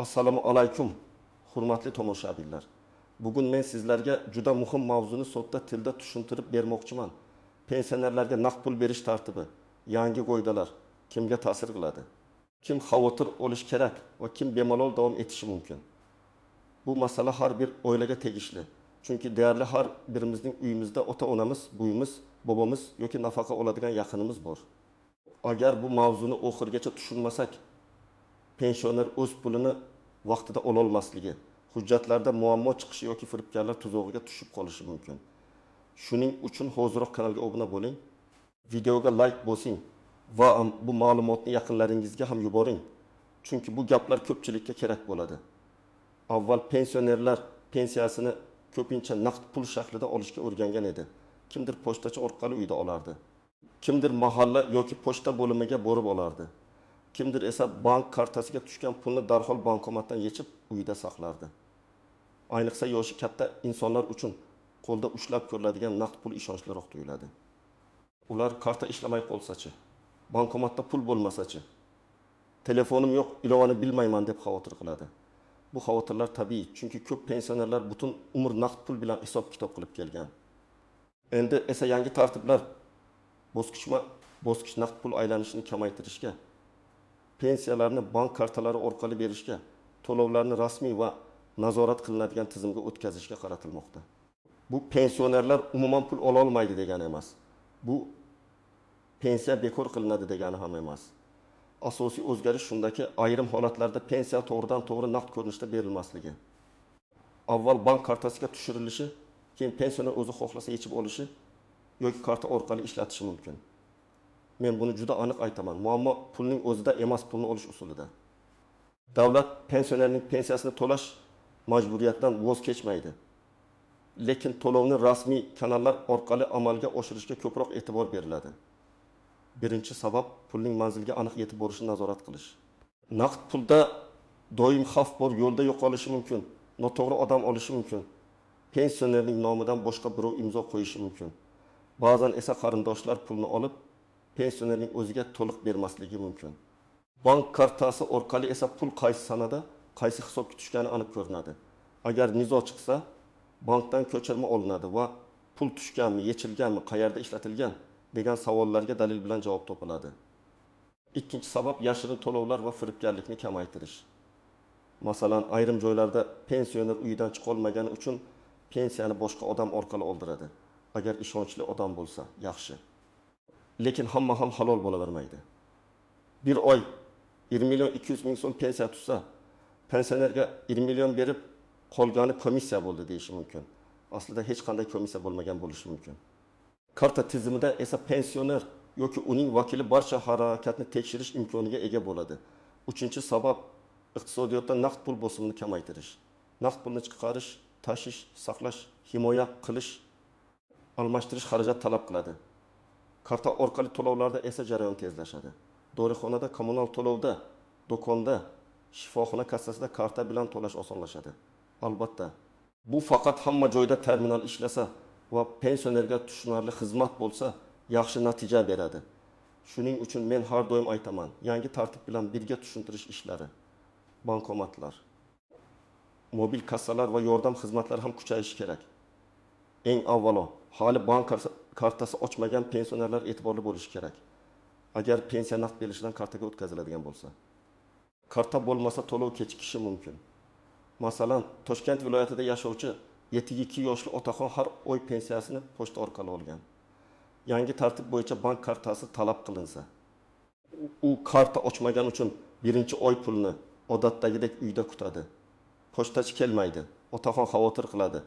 Assalomu alaykum, hurmatli tomoshabinlar. Bugun men sizlarga juda muhim mavzuni sodda tilda tushuntirib bermoqchiman. Pensionerlarga naqd pul berish tartibi, yangi qoidalar kimga ta'sir qiladi? Kim xavotir olish kerak va kim bemalol davom etishi mumkin? Bu masala har bir oilaga tegishli. Chunki deyarli har birimizning uyimizda ota-onamiz, buyimiz, bobamiz yoki nafaqa oladigan yaqinimiz bor. Agar bu mavzuni oxirigacha tushunmasak, pensioner o'z pulini vaqtida ola olmasligi, hujjatlarda muammo chiqishi yoki firibgarlar tuzog'iga tushib qolishi mumkin. Shuning uchun hoziroq kanalga obuna bo'ling, videoga like bosing va bu ma'lumotni yaqinlaringizga ham yuboring. Chunki bu gaplar ko'pchilikka kerak bo'ladi. Avval pensionerlar pensiyasini ko'pincha naqd pul shaklida olishga o'rgangan edi. Kimdir pochtachi orqali uyda olardi. Kimdir mahalla yoki pochta bo'limiga borib olardi. Kimdir esa bank kartasiga tushgan pulni darhol bankomatdan yechib uyda saqlardi. Ayniqsa yoshi katta insonlar uchun qo'lda ushlab ko'riladigan naqd pul ishonchliroq tuyuladi. Ular karta ishlamay qolsa-chi, bankomatda pul bo'lmasa-chi, telefonim yo'q, ilovani bilmayman deb xavotir qiladi. Bu xavotirlar tabiiy, chunki ko'p pensionerlar butun umr naqd pul bilan hisob-kitob qilib kelgan. Endi esa yangi tartiblar bosqichma-bosqich naqd pul aylanishini kamaytirishga, pensiyalarni bank kartalari orqali berishga, to'lovlarni rasmiy va nazorat qilinadigan tizimga o'tkazishga qaratilmoqda. Bu pensionerlar umuman pul ola olmaydi degani emas. Bu pensiya bekor qilinadi degani ham emas. Asosiy o'zgarish shundaki, ayrim holatlarda pensiya to'g'ridan-to'g'ri naqd ko'rinishda berilmasligi. Avval bank kartasiga tushirilishi, keyin pensioner o'zi xohlasa yechib olishi yoki karta orqali ishlatishi mumkin. Men buni juda aniq aytaman. Muammo pulning o'zida emas, pulni olish usulida. Davlat pensionerning pensiyasini to'lash majburiyatidan voz kechmaydi. Lekin to'lovni rasmiy kanallar orqali amalga oshirishga ko'proq e'tibor beriladi. Birinchi sabab pulning manzilga aniq yetib borishini nazorat qilish. Naqd pulda doim xavf bor, yo'lda yo'qolishi mumkin, noto'g'ri odam olishi mumkin. Pensionerning nomidan boshqa birov imzo qo'yishi mumkin. Ba'zan esa qarindoshlar pulni olib, pensionerning o'ziga to'liq bermasligi mumkin. Bank kartasi orqali esa pul qaysi sanada, qaysi hisobga tushgani aniq ko'rinadi. Agar nizo chiqsa, bankdan ko'chirma olinadi va pul tushganmi, yechilganmi, qayerda ishlatilgan degan savollarga dalil bilan javob topiladi. Ikkinchi sabab yashirin to'lovlar va firibgarlikni kamaytirish. Masalan, ayrim joylarda pensioner uyidan chiqa olmagani uchun pensiyani boshqa odam orqali oldiradi. Agar ishonchli odam bo'lsa, yaxshi. Lekin hamma ham halol bo'lavermaydi. Bir oy 20 million 200 ming so'm pensiya tutsa, pensionerga 20 million berib qolgani komissiya bo'ldi deyishi mumkin. Aslida hech qanday komissiya bo'lmagan bo'lishi mumkin. Karta tizimida esa pensioner yoki uning vakili barcha harakatni tekshirish imkoniga ega bo'ladi. Uchinchi sabab iqtisodiyotda naqd pul bosimini kamaytirish. Naqd pulni chiqarish, tashish, saqlash, himoya qilish, almashtirish xarajat talab qiladi. Karta orqali to'lovlarda esa jarayon tezlashadi. Dorixonada, kommunal to'lovda, do'konda, shifoxona kassasida karta bilan to'lash osonlashadi. Albatta, bu faqat hamma joyda terminal ishlasa va pensionerga tushunarli xizmat bo'lsa, yaxshi natija beradi. Shuning uchun men har doim aytaman, yangi tartib bilan birga tushuntirish ishlari, bankomatlar, mobil kassalar va yordam xizmatlari ham kuchayishi kerak. Eng avvalo, hali bank kartasi ochmagan pensionerlar e'tiborli bo'lishi kerak. Agar pensiya naqd berishidan kartaga o'tkaziladigan bo'lsa. Karta bo'lmasa to'lov kechikishi mumkin. Masalan, Toshkent viloyatida yashovchi 72 yoshli otaxon har oy pensiyasini pochta orqali olgan. Yangi tartib bo'yicha bank kartasi talab qilinsa, u karta ochmagan uchun birinchi oy pulni odatdagidek uyda kutadi. Pochtachi kelmaydi, otaxon xavotir qiladi.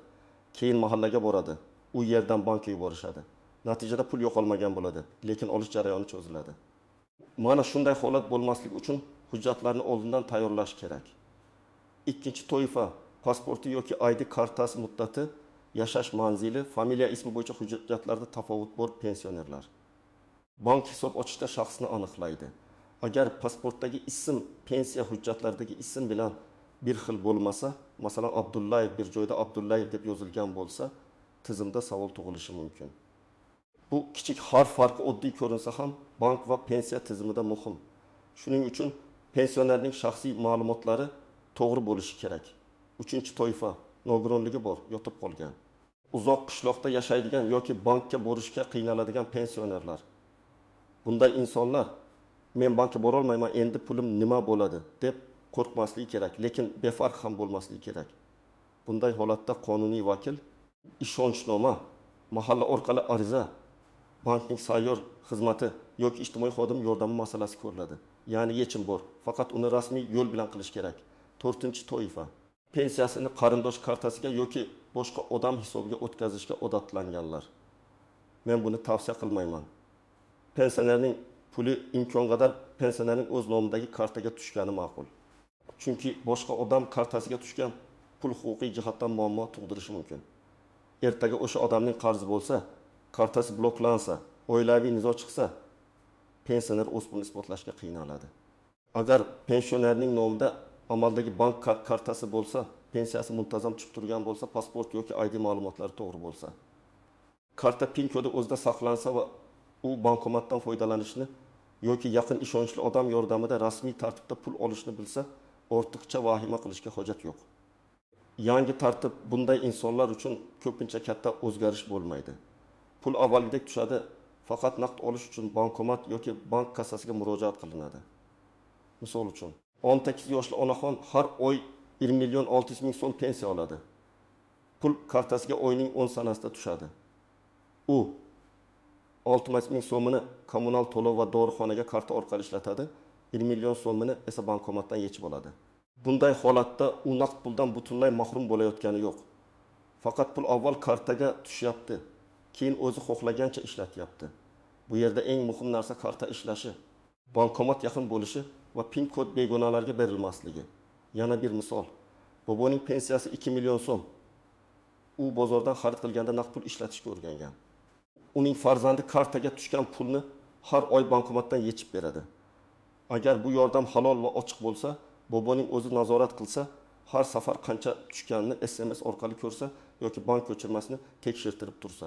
Keyin mahallaga boradi. U yerdan bankka yuborishadi. Natijada pul yo'qolmagan bo'ladi, lekin olish jarayoni cho'ziladi. Mana shunday holat bo'lmasligi uchun hujjatlarni oldindan tayyorlash kerak. Ikkinchi toifa pasporti yoki ID kartasi muddati, yashash manzili, familiya ismi bo'yicha hujjatlarda tafovut bor pensionerlar. Bank hisob ochishda shaxsni aniqlaydi. Agar pasportdagi ism pensiya hujjatlaridagi ism bilan bir xil bo'lmasa, masalan Abdullayev bir joyda Abdullayev deb yozilgan bo'lsa, tizimda savol tug'ilishi mumkin. Bu kichik harf farqi oddiy ko'rinsa ham, bank va pensiya tizimida muhim. Shuning uchun pensionerning shaxsiy ma'lumotlari to'g'ri bo'lishi kerak. Uchinchi toifa nogironligi bor, yotib qolgan. Uzoq qishloqda yashaydigan yoki bankka borishga qiynaladigan pensionerlar. Bunday insonlar men bankka bora olmayman, endi pulim nima bo'ladi deb qo'rqmasligi kerak, lekin befarq ham bo'lmasligi kerak. Bunday holatda qonuniy vakil ishonchnoma, mahalla orqali ariza, bankning sayyor xizmati yoki ijtimoiy xodim yordami masalasi ko'riladi. Ya'ni yechim bor, faqat uni rasmiy yo'l bilan qilish kerak. 4-toifa pensiyasini qarindosh kartasiga yoki boshqa odam hisobiga o'tkazishga odatlanganlar. Men buni tavsiya qilmayman. Pensionerning puli imkon qadar pensionerning o'z nomidagi kartaga tushgani ma'qul. Chunki boshqa odam kartasiga tushgan pul huquqiy jihatdan muammo tug'dirishi mumkin. Ertaga o'sha odamning qarzi bo'lsa, kartasi bloklansa, oilaviy nizo chiqsa, pensioner o'z pulini isbotlashga qiynaladi. Agar pensionerning nomida amaldagi bank kartasi bo'lsa, pensiyasi muntazam tushib turgan bo'lsa, pasport yoki ID ma'lumotlari to'g'ri bo'lsa, karta PIN kodi o'zida saqlansa va u bankomatdan foydalanishni yoki yaqin ishonchli odam yordamida rasmiy tartibda pul olishni bilsa, ortiqcha vahima qilishga hojat yo'q. Yangi tartib bunday insonlar uchun ko'pincha katta o'zgarish bo'lmaydi. Pul avvalgidek tushadi, faqat naqd olish uchun bankomat yoki bank kassasiga murojaat qilinadi. Misol uchun, 18 yoshli onaxon har oy 1.600.000 so'm pensiya oladi. Pul kartasiga oyning 10 sanasida tushadi. U 6.000 so'mini kommunal to'lov va dorixonaga karta orqali ishlatadi, 1 million so'mini esa bankomatdan yechib oladi. Bunday holatda u naqd puldan butunlay mahrum bo'layotgani yo'q. Faqat pul avval kartaga tushyapti, keyin o'zi xohlagancha ishlatyapti. Bu yerda eng muhim narsa karta ishlashi, bankomat yaqin bo'lishi va PIN kod begonalarga berilmasligi. Yana bir misol. Boboning pensiyasi 2 million so'm. U bozordan xarid qilganda naqd pul ishlatishga o'rgangan. Uning farzandi kartaga tushgan pulni har oy bankomatdan yechib beradi. Agar bu yordam halol va ochiq bo'lsa, boboning o'zi nazorat qilsa, har safar qancha tushganini SMS orqali ko'rsa yoki bank ko'chirmasini tekshirtirib tursa,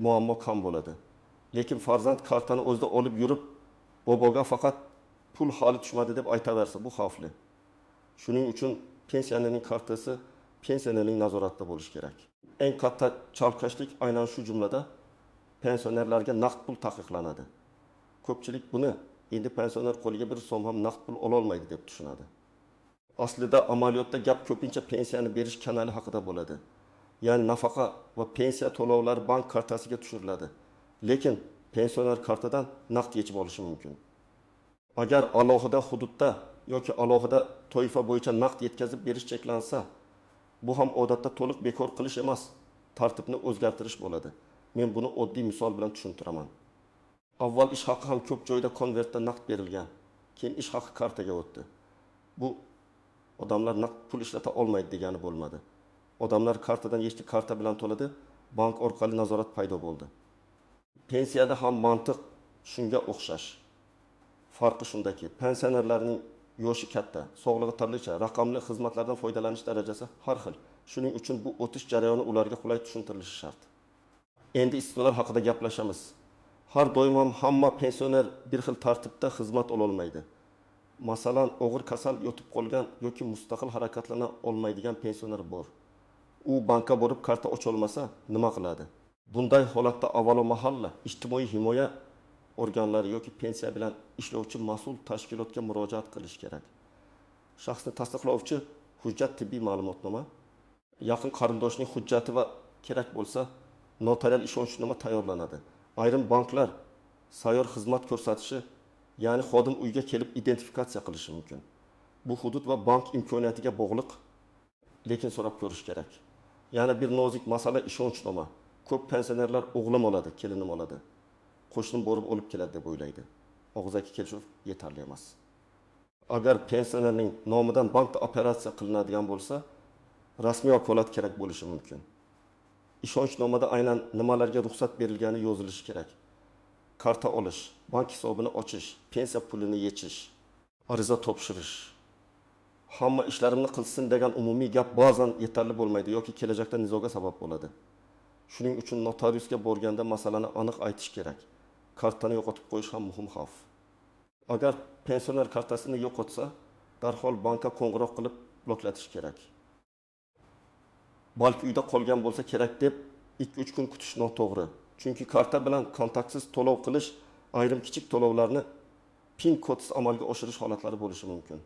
muammo kam bo'ladi. Lekin farzand kartani o'zida olib yurib, boboga faqat pul hali tushmadi deb aytaversa, bu xavfli. Shuning uchun pensionerning kartasi pensionerning nazoratida bo'lishi kerak. Eng katta chalkashlik aynan shu jumlada pensionerlarga naqd pul taqiqlanadi. Ko'pchilik buni endi pensioner qo'liga bir so'm ham naqd pul ola olmaydi deb tushunadi. Aslida amaliyotda gap ko'pincha pensiyani berish kanali haqida bo'ladi. Ya'ni nafaqa va pensiya to'lovlari bank kartasiga tushiriladi. Lekin pensioner kartadan naqd yechib olishi mumkin. Agar alohida hududda yoki alohida toifa bo'yicha naqd yetkazib berish cheklansa, bu ham odatda to'liq bekor qilish emas, tartibni o'zgartirish bo'ladi. Men buni oddiy misol bilan tushuntiraman. Avval ish haqi ham ko'p joyda konvertda naqd berilgan, keyin ish haqi kartaga o'tdi. Bu odamlar naqd pul ishlata olmaydi degani bo'lmadi. Odamlar kartadan yechdi, karta bilan to'ladi, bank orqali nazorat paydo bo'ldi. Pensiyada ham mantiq shunga o'xshash. Farqi shundaki, pensionerlarning yoshi katta, sog'lig'i turlicha, raqamli xizmatlardan foydalanish darajasi har xil. Shuning uchun bu o'tish jarayoni ularga qulay tushuntirilishi shart. Endi istisnolar haqida gaplashamiz. Har doim ham hamma pensioner bir xil tartibda xizmat ola olmaydi. Masalan, og'ir kasal yotib qolgan yoki mustaqil harakatlana olmaydigan pensioner bor. U bankka borib karta ocha olmasa, nima qiladi? Bunday holatda avvalo mahalla, ijtimoiy himoya organlari yoki pensiya bilan ishlovchi mas'ul tashkilotga murojaat qilish kerak. Shaxsni tasdiqlovchi hujjat tibbiy ma'lumotnoma, yaqin qarindoshning hujjati va kerak bo'lsa, notarial ishonchnoma tayyorlanadi. Ayrim banklar sayyor xizmat ko'rsatishi, ya'ni xodim uyga kelib identifikatsiya qilishi mumkin. Bu hudud va bank imkoniyatiga bog'liq, lekin so'rab ko'rish kerak. Yana bir nozik masala ishonchnoma. Ko'p pensionerlar o'g'lim oladi, kelinim oladi. Qo'shnim borib olib keladi deb o'ylaydi. Og'zaki kelishuv yetarli emas. Agar pensionerning nomidan bankda operatsiya qilinadigan bo'lsa, rasmiy vakolat kerak bo'lishi mumkin. Ishonchnomada aynan nimalarga ruxsat berilgani yozilishi kerak. Karta olish, bank hisobini ochish, pensiya pulini yechish, ariza topshirish. Hamma ishlarimni qilsin degan umumiy gap ba'zan yetarli bo'lmaydi yoki kelajakda nizoga sabab bo'ladi. Shuning uchun notariusga borganda masalani aniq aytish kerak. Kartani yo'qotib qo'yish ham muhim xavf. Agar pensioner kartasini yo'qotsa, darhol bankka qo'ng'iroq qilib, bloklatish kerak. Balki uyda qolgan bo'lsa kerak deb 2-3 kun kutish noto'g'ri. Chunki karta bilan kontaktsiz to'lov qilish ayrim kichik to'lovlarni PIN kodsiz amalga oshirish holatlari bo'lishi mumkin.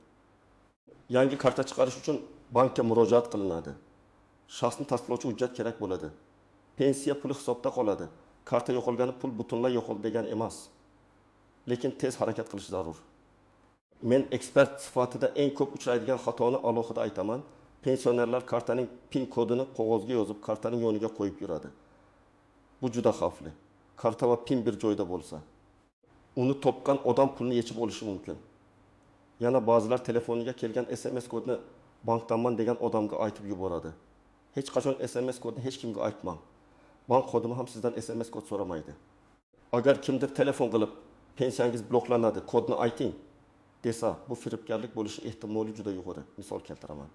Yangi karta chiqarish uchun bankka murojaat qilinadi. Shaxsni tasdiqlovchi hujjat kerak bo'ladi. Pensiya puli hisobda qoladi. Karta yo'qolgani pul butunlay yo'qoldi degan emas. Lekin tez harakat qilish zarur. Men ekspert sifatida eng ko'p uchraydigan xatoni alohida aytaman. Pensionerlar kartaning PIN kodini qog'ozga yozib, kartaning yoniga qo'yib yuradi. Bu juda xavfli. Karta va PIN bir joyda bo'lsa, uni topgan odam pulni yechib olishi mumkin. Yana ba'zilar telefoniga kelgan SMS kodni bankdanman degan odamga aytib yuboradi. Hech qachon SMS kodni hech kimga aytmang. Bank xodimi ham sizdan SMS kod so'ramaydi. Agar kimdir telefon qilib, pensiyangiz bloklanadi, kodni ayting desa, bu firibgarlik bo'lishi ehtimoli juda yuqori. Misol keltiraman.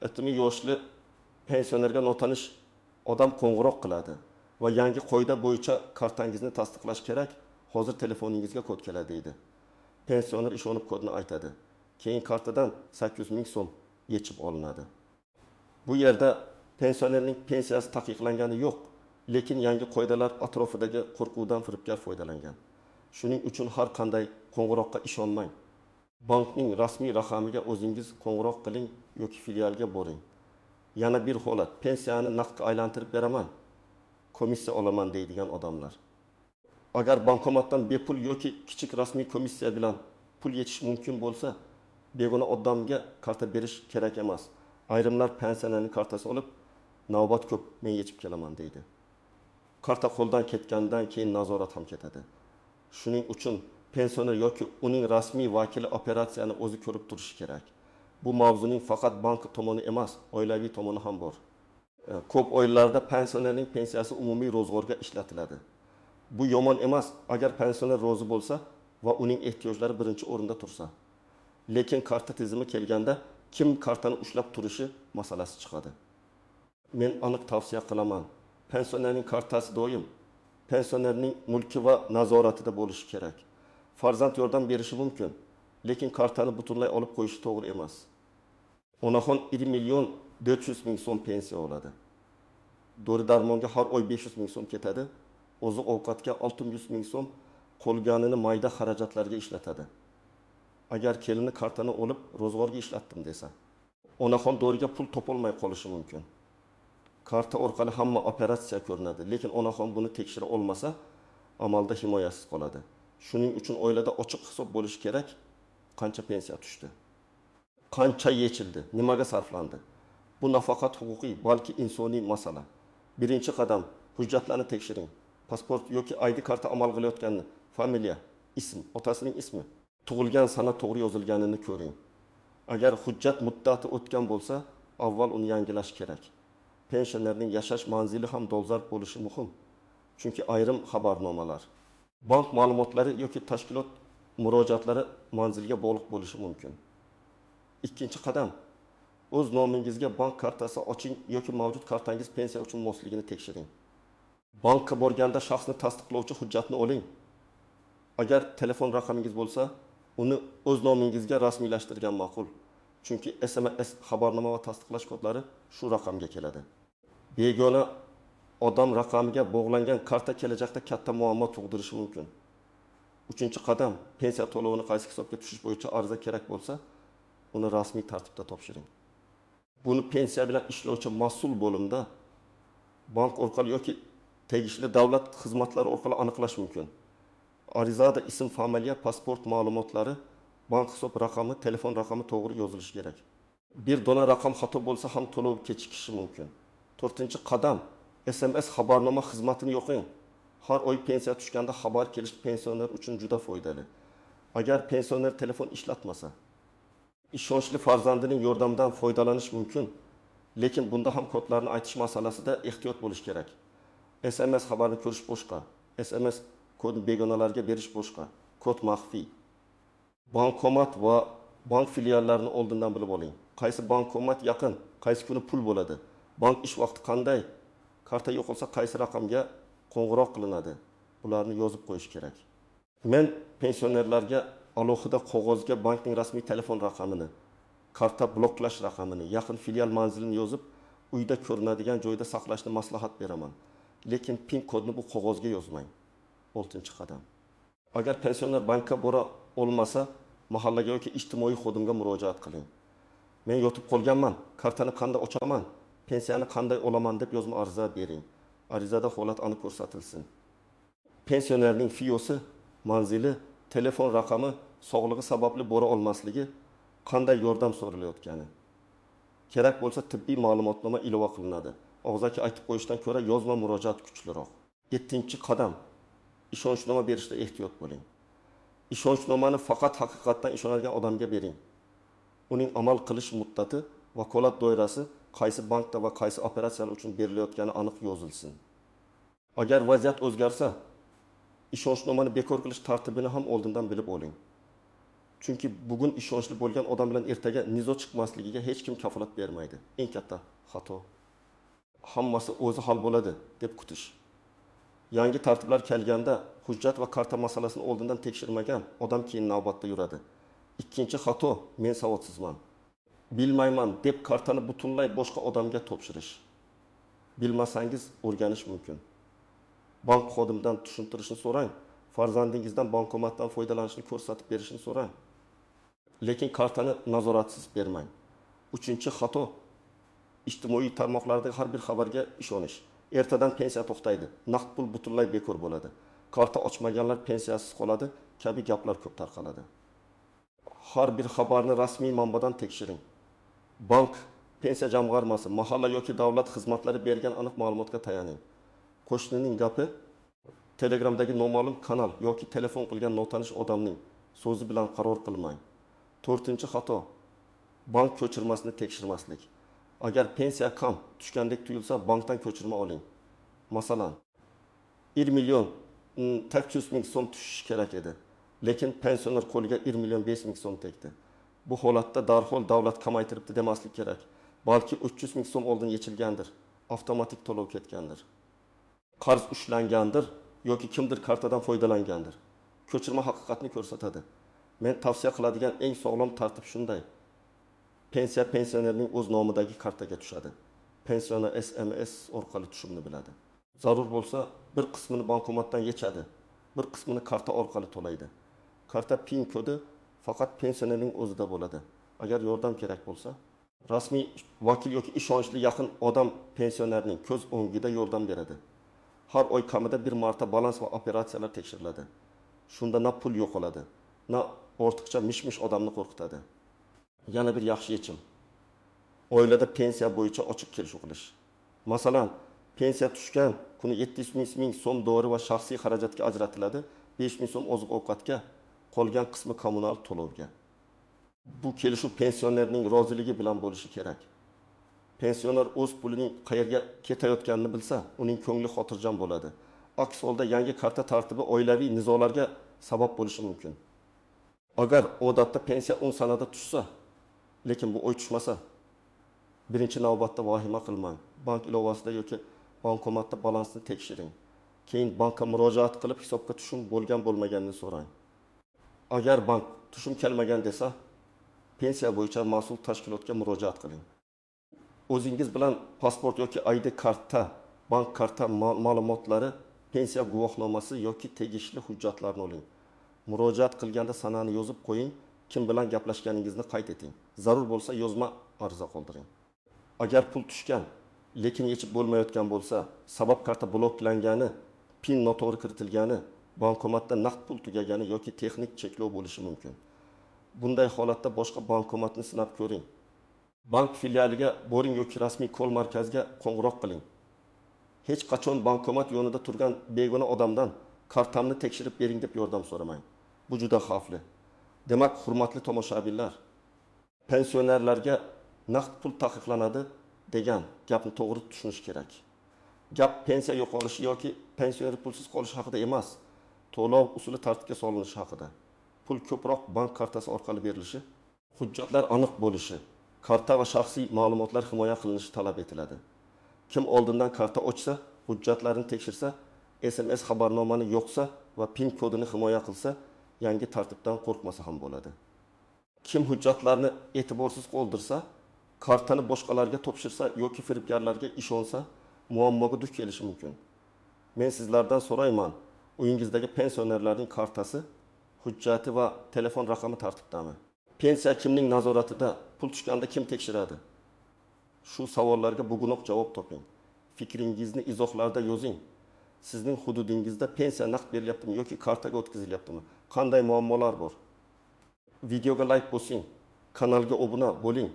Aytimi yoshli pensionerga notanish odam qo'ng'iroq qiladi va yangi qoida bo'yicha kartangizni tasdiqlash kerak. Hozir telefoningizga kod keladi deydi. Pensioner ishonib kodni aytadi. Keyin kartadan 800 ming so'm yechib olinadi. Bu yerda pensionerning pensiyasi taqiqlangani yo'q, lekin yangi qoidalar atrofidagi qo'rquvdan firibgar foydalangan. Shuning uchun har qanday qo'ng'iroqqa ishonmang. Bankning rasmiy raqamiga o'zingiz qo'ng'iroq qiling yoki filialga boring. Yana bir holat, pensiyani naqdga aylantirib beraman, komissiya olaman deydigan odamlar. Agar bankomatdan bepul yoki kichik rasmiy komissiya bilan pul yechish mumkin bo'lsa, begona odamga karta berish kerak emas. Ayrimlar pensionerning kartasini olib, navbat ko'p, men yechib kelaman deydi. Karta qo'ldan ketgandan keyin nazorat ham ketadi. Shuning uchun pensioner yoki uning rasmiy vakili operatsiyani o'zi ko'rib turishi kerak. Bu mavzuning faqat bank tomoni emas, oilaviy tomoni ham bor. Ko'p oilalarda pensionerning pensiyasi umumiy ro'zg'orga ishlatiladi. Bu yomon emas, agar pensioner rozi bo'lsa va uning ehtiyojlari birinchi o'rinda tursa. Lekin karta tizimi kelganda kim kartani ushlab turishi masalasi chiqadi. Men aniq tavsiya qilaman. Pensionerning kartasi doim pensionerning mulki va nazoratida bo'lishi kerak. Farzand yordam berishi mumkin, lekin kartani butunlay olib qo'yishi to'g'ri emas. Onaxon 1 million 400 ming so'm pensiya oladi. Dori darmonga har oy 500 ming so'm ketadi. Oziq ovqatga 600 ming so'm, qolganini mayda xarajatlarga ishlatadi. Agar kelini kartani olib ro'zg'orga ishlatdim desa, onaxon doriga pul topolmay qolishi mumkin. Karta orqali hamma operatsiya ko'rinadi, lekin onaxon buni tekshira olmasa, amalda himoyasiz qoladi. Shuning uchun oilada ochiq hisob bo'lishi kerak. Qancha pensiya tushdi? Qancha yechildi? Nimaga sarflandi? Bu nafaqat huquqiy, balki insoniy masala. Birinchi qadam, hujjatlarni tekshiring. Pasport yoki ID karta amal qilayotganini, familiya, ism, otasining ismi, tug'ilgan sana to'g'ri yozilganini ko'ring. Agar hujjat muddati o'tgan bo'lsa, avval uni yangilash kerak. Pensionerning yashash manzili ham dolzarb bo'lishi muhim. Chunki ayrim xabarnomalar, bank ma'lumotlari yoki tashkilot murojaatlari manzilga bog'liq bo'lishi mumkin. Ikkinchi qadam, o'z nomingizga bank kartasi oching yoki mavjud kartangiz pensiya uchun mosligini tekshiring. Bankka borganda shaxsni tasdiqlovchi hujjatni oling. Agar telefon raqamingiz bo'lsa, uni o'z nomingizga rasmiylashtirgan ma'qul. Chunki SMS xabarnoma va tasdiqlash kodlari shu raqamga keladi. Begona odam raqamiga bog'langan karta kelajakda katta muammo tug'dirishi mumkin. Uchinchi qadam, pensiya to'lovini qaysi hisobga tushish bo'yicha ariza kerak bo'lsa, uni rasmiy tartibda topshiring. Buni pensiya bilan ishlovchi mas'ul bo'limda bank orqali yoki tegishli davlat xizmatlari orqali aniqlash mumkin. Arizada ism, familiya, pasport ma'lumotlari, bank hisob raqami, telefon raqami to'g'ri yozilishi kerak. Bir dona raqam xato bo'lsa ham to'lov kechikishi mumkin. 4-qadam, SMS xabarnoma xizmatini yo'qing. Har oy pensiya tushganda xabar kelish pensioner uchun juda foydali. Agar pensioner telefon ishlatmasa, ishonchli farzandining yordamidan foydalanish mumkin, lekin bunda ham kodlarni aytish masalasida ehtiyot bo'lish kerak. SMS xabarini ko'rish boshqa, SMS kodni begonalarga berish boshqa. Kod maxfiy. Bankomat va bank filiallarini oldindan bilib oling. Qaysi bankomat yaqin, qaysi kuni pul bo'ladi, bank ish vaqti qanday, karta yo'qolsa qaysi raqamga qo'ng'iroq qilinadi. Bularni yozib qo'yish kerak. Men pensionerlarga alohida qog'ozga bankning rasmiy telefon raqamini, karta bloklash raqamini, yaqin filial manzilini yozib, uyda ko'rinadigan joyda saqlashni maslahat beraman. Lekin PIN kodni bu qog'ozga yozmang. 6-qadam. Agar pensioner bankka bora olmasa, mahallaga yoki ijtimoiy xodimga murojaat qiling. Men yotib qolganman, kartani qanday ochaman, pensiyani qanday olaman deb yozma ariza bering. Arizada holat aniq ko'rsatilsin. Pensionerning FIOsi, manzili, telefon raqami, sog'lig'i sababli bora olmasligi, qanday yordam so'ralayotgani. Kerak bo'lsa tibbiy ma'lumotnoma ilova qilinadi. Og'zaki aytib qo'yishdan ko'ra yozma murojaat kuchliroq. 7-qadam. Ishonchnoma berishda ehtiyot bo'ling. Ishonchnomani faqat haqiqatdan ishonadigan odamga bering. Uning amal qilish muddati, vakolat doirasi, qaysi bankda va qaysi operatsiyalar uchun berilayotgani aniq yozilsin. Agar vaziyat o'zgarsa, ishonchnomani bekor qilish tartibini ham oldindan bilib oling. Chunki bugun ishonchli bo'lgan odam bilan ertaga nizo chiqmasligiga hech kim kafolat bermaydi. Eng katta xato. Hammasi o'zi hal bo'ladi deb kutish. Yangi tartiblar kelganda hujjat va karta masalasini oldindan tekshirmagan odam keyin navbatda yuradi. Ikkinchi xato, men savodsizman, bilmayman deb kartani butunlay boshqa odamga topshirish. Bilmasangiz o'rganish mumkin. Bank xodimidan tushuntirishni so'rang, farzandingizdan bankomatdan foydalanishni ko'rsatib berishni so'rang. Lekin kartani nazoratsiz bermang. 3-xato, ijtimoiy tarmoqlardagi har bir xabarga ishonish. Ertadan pensiya to'xtaydi, naqd pul butunlay bekor bo'ladi. Karta ochmaganlar pensiyasiz qoladi kabi gaplar ko'p tarqaladi. Har bir xabarni rasmiy manbadan tekshiring. Bank, pensiya jamg'armasi, mahalla yoki davlat xizmatlari bergan aniq ma'lumotga tayaning. Qo'shnining gapi, Telegramdagi noma'lum kanal yoki telefon qilgan notanish odamning so'zi bilan qaror qilmang. 4-xato, bank ko'chirmasini tekshirmaslik. Agar pensiya kam tushgandek tuyulsa, bankdan ko'chirma oling. Masalan, 1 million 400 ming so'm tushishi kerak edi. Lekin pensioner qo'liga 1 million 5 ming so'm tegdi. Bu holatda darhol davlat kamaytiribdi demaslik kerak. Balki 300 ming so'm oldin yechilgandir, avtomatik to'lov ketgandir. Qarz ushlangandir yoki kimdir kartadan foydalangandir. Ko'chirma haqiqatni ko'rsatadi. Men tavsiya qiladigan eng sog'lom tartib shunday. Pensiya pensionerning o'z nomidagi kartaga tushadi. Pensioner SMS orqali tushumni biladi. Zarur bo'lsa, bir qismini bankomatdan yechadi, bir qismini karta orqali to'laydi. Karta PIN kodi faqat pensionerning o'zida bo'ladi. Agar yordam kerak bo'lsa, rasmiy vakil yoki ishonchli yaqin odam pensionerning ko'z o'ngida yordam beradi. Har oy kamida bir marta balans va operatsiyalar tekshiriladi. Shunda na pul yo'qoladi, na ortiqcha mish-mish odamni qo'rqitadi. Yana bir yaxshi yechim. Oilada pensiya bo'yicha ochiq kelishuv qilish. Masalan, pensiya tushgan kuni 700 ming so'm dori va shaxsiy xarajatga ajratiladi, 5 ming so'm oziq-ovqatga, qolgan qismi kommunal to'lovga. Bu kelishuv pensionerning roziligi bilan bo'lishi kerak. Pensioner o'z pulining qayerga ketayotganini bilsa, uning ko'ngli xotirjam bo'ladi. Aks holda yangi karta tartibi oilaviy nizolarga sabab bo'lishi mumkin. Agar odatda pensiya 10 sanada tushsa, lekin bu oy tushmasa, birinchi navbatda vahima qilmang. Bank ilovasida yoki bankomatda balansni tekshiring. Keyin bankka murojaat qilib hisobga tushum bo'lgan bo'lmaganini so'rang. Agar bank tushum kelmagan desa, pensiya bo'yicha mas'ul tashkilotga murojaat qiling. O'zingiz bilan pasport yoki ID karta, bank karta ma'lumotlari, pensiya guvohnomasi yoki tegishli hujjatlarni oling. Murojaat qilganda sanani yozib qo'ying, kim bilan gaplashganingizni qayd eting. Zarur bo'lsa yozma ariza qoldiring. Agar pul tushgan, lekin yechib bo'lmayotgan bo'lsa, sabab karta bloklangani, PIN noto'g'ri kiritilgani, bankomatda naqd pul tugagani yoki texnik cheklov bo'lishi mumkin. Bunday holatda boshqa bankomatni sinab ko'ring. Bank filialiga boring yoki rasmiy kol markaziga qo'ng'iroq qiling. Hech qachon bankomat yonida turgan begona odamdan kartamni tekshirib bering deb yordam so'ramang. Bu juda xavfli. Demak, hurmatli tomoshabinlar, pensionerlarga naqd pul taqiqlanadi degan gapni to'g'ri tushunish kerak. Gap pensiya yo'qolishi yoki pensioner pulsiz qolishi haqida emas, to'lov usuli tartibga solinishi haqida. Pul ko'proq bank kartasi orqali berilishi, hujjatlar aniq bo'lishi, karta va shaxsiy ma'lumotlar himoya qilinishi talab etiladi. Kim oldindan karta ochsa, hujjatlarini tekshirsa, SMS xabarnomani yo'qsa va PIN kodini himoya qilsa, yangi tartibdan qo'rqmasa ham bo'ladi. Kim hujjatlarni e'tiborsiz qoldirsa, kartani boshqalarga topshirsa yoki firibgarlarga ishonsa, muammoga duch kelishi mumkin. Men sizlardan so'rayman, uyingizdagi pensionerlarning kartasi, hujjati va telefon raqami tartibdami? Pensiya kimning nazoratida? Pul tushganda kim tekshiradi? Shu savollarga bugunoq javob toping. Fikringizni izohlarda yozing. Sizning hududingizda pensiya naqd berilyaptimi yoki kartaga o'tkazilyaptimi? Qanday muammolar bor? Videoga like bosing, kanalga obuna bo'ling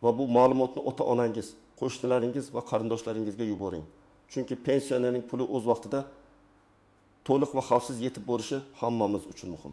va bu ma'lumotni ota-onangiz, qo'shnilaringiz va qarindoshlaringizga yuboring. Chunki pensionerning puli o'z vaqtida to'liq va xavfsiz yetib borishi hammamiz uchun muhim.